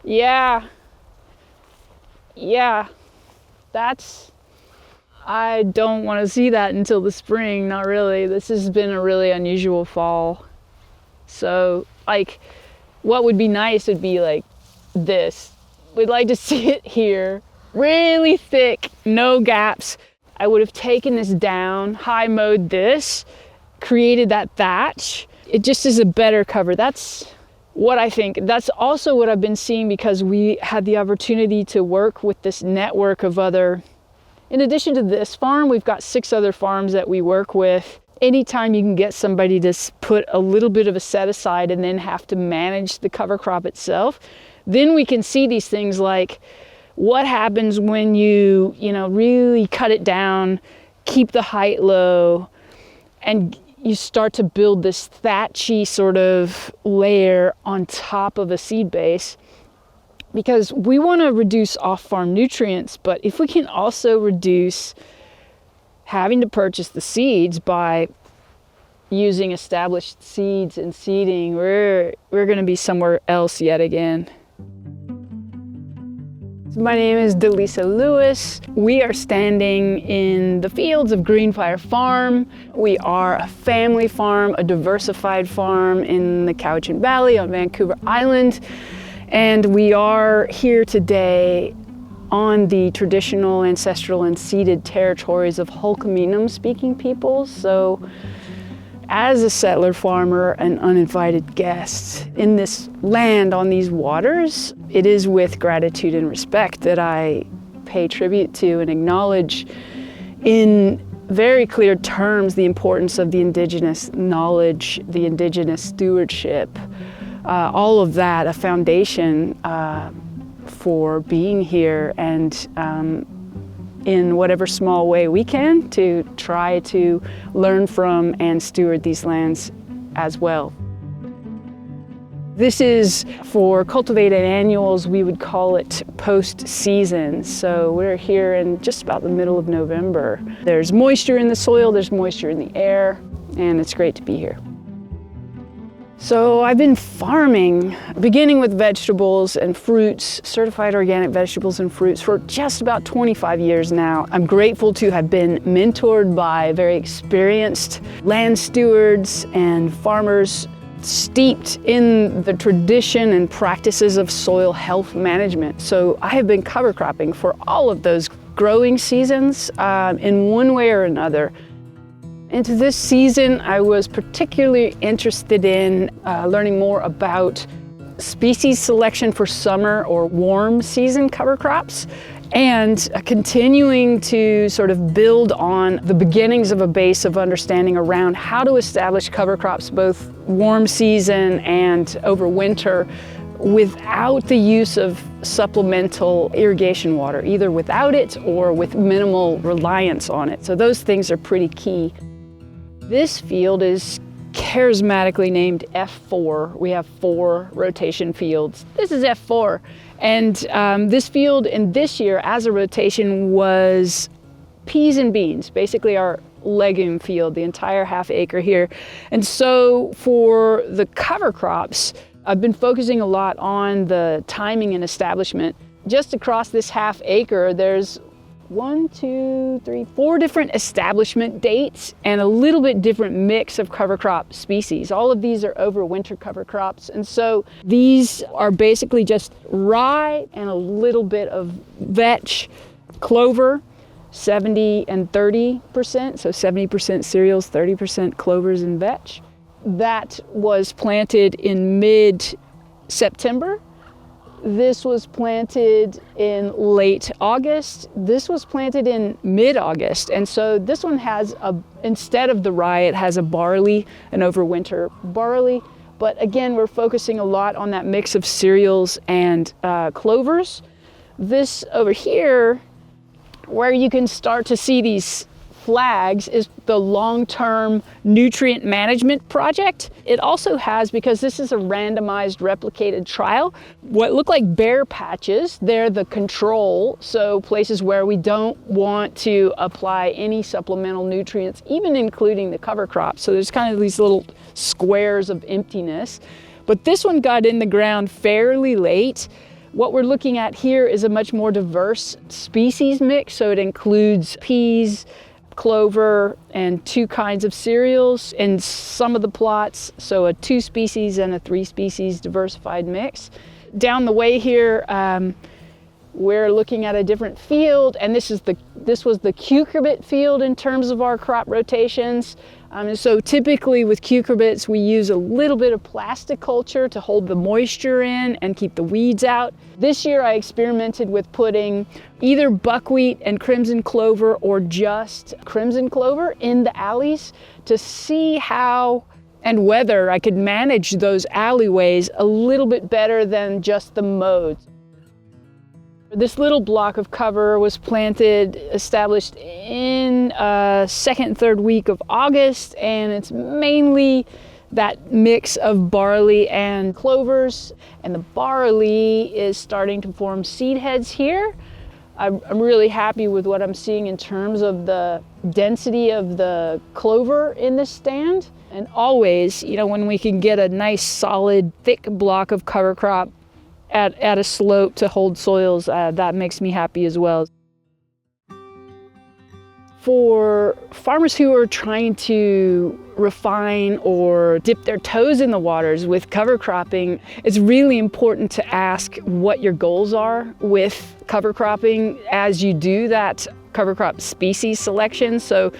Yeah, I don't want to see that until the spring, not really. This has been a really unusual fall. So, like, what would be nice would be like this. We'd like to see it here, really thick, no gaps. I would have taken this down, high mowed this, created that thatch. It just is a better cover. That's what I think. That's also what I've been seeing because we had the opportunity to work with this network of other, in addition to this farm, we've got 6 other farms that we work with. Anytime you can get somebody to put a little bit of a set aside and then have to manage the cover crop itself, then we can see these things like what happens when you really cut it down, keep the height low, and you start to build this thatchy sort of layer on top of a seed base. Because we want to reduce off-farm nutrients, but if we can also reduce having to purchase the seeds by using established seeds and seeding, we're going to be somewhere else yet again. My name is DeLisa Lewis. We are standing in the fields of Greenfire Farm. We are a family farm, a diversified farm in the Cowichan Valley on Vancouver Island. And we are here today on the traditional, ancestral, and ceded territories of Hulkaminam-speaking peoples. So as a settler farmer and uninvited guest in this land on these waters, it is with gratitude and respect that I pay tribute to and acknowledge in very clear terms the importance of the Indigenous knowledge, the Indigenous stewardship, all of that, a foundation for being here and in whatever small way we can to try to learn from and steward these lands as well. This is for cultivated annuals, we would call it post-season. So we're here in just about the middle of November. There's moisture in the soil, there's moisture in the air, and it's great to be here. So I've been farming, beginning with vegetables and fruits, certified organic vegetables and fruits for just about 25 years now. I'm grateful to have been mentored by very experienced land stewards and farmers steeped in the tradition and practices of soil health management. So I have been cover cropping for all of those growing seasons in one way or another. Into this season, I was particularly interested in learning more about species selection for summer or warm season cover crops and continuing to sort of build on the beginnings of a base of understanding around how to establish cover crops both warm season and over winter without the use of supplemental irrigation water, either without it or with minimal reliance on it. So those things are pretty key. This field is charismatically named F4. We have 4 rotation fields. This is F4. And this field in this year as a rotation was peas and beans, basically our legume field, the entire half acre here. And so for the cover crops, I've been focusing a lot on the timing and establishment. Just across this half acre, there's 4 different establishment dates and a little bit different mix of cover crop species. All of these are overwinter cover crops. And so these are basically just rye and a little bit of vetch, clover, 70 and 30%. So 70% cereals, 30% clovers and vetch. That was planted in mid-September. This was planted in late August. This was planted in mid-August. And so this one has, instead of the rye, it has a barley, an overwinter barley. But again, we're focusing a lot on that mix of cereals and clovers. This over here, where you can start to see these flags, is the long-term nutrient management project. It also has, because this is a randomized replicated trial, what look like bare patches. They're the control, so places where we don't want to apply any supplemental nutrients, even including the cover crop. So there's kind of these little squares of emptiness. But this one got in the ground fairly late, What we're looking at here is a much more diverse species mix, so it includes peas, clover, and 2 kinds of cereals in some of the plots, so a 2 species and a 3 species diversified mix. Down the way here, we're looking at a different field, and this was the cucurbit field in terms of our crop rotations. So typically with cucurbits, we use a little bit of plastic culture to hold the moisture in and keep the weeds out. This year I experimented with putting either buckwheat and crimson clover or just crimson clover in the alleys to see how and whether I could manage those alleyways a little bit better than just the mows. This little block of cover was established in second and third week of August, and it's mainly that mix of barley and clovers. And the barley is starting to form seed heads here. I'm really happy with what I'm seeing in terms of the density of the clover in this stand. And always, when we can get a nice, solid, thick block of cover crop at a slope to hold soils, that makes me happy as well. For farmers who are trying to refine or dip their toes in the waters with cover cropping, it's really important to ask what your goals are with cover cropping as you do that cover crop species selection. So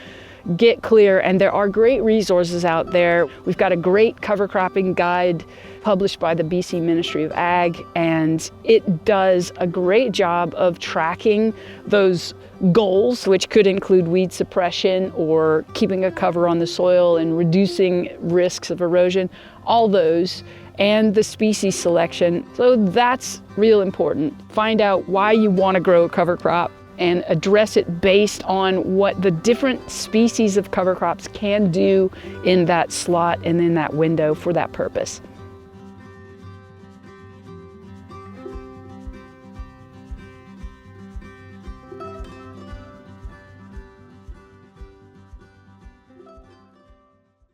get clear, and there are great resources out there. We've got a great cover cropping guide published by the BC Ministry of Ag, and it does a great job of tracking those goals, which could include weed suppression or keeping a cover on the soil and reducing risks of erosion, all those, and the species selection. So that's real important. Find out why you want to grow a cover crop and address it based on what the different species of cover crops can do in that slot and in that window for that purpose.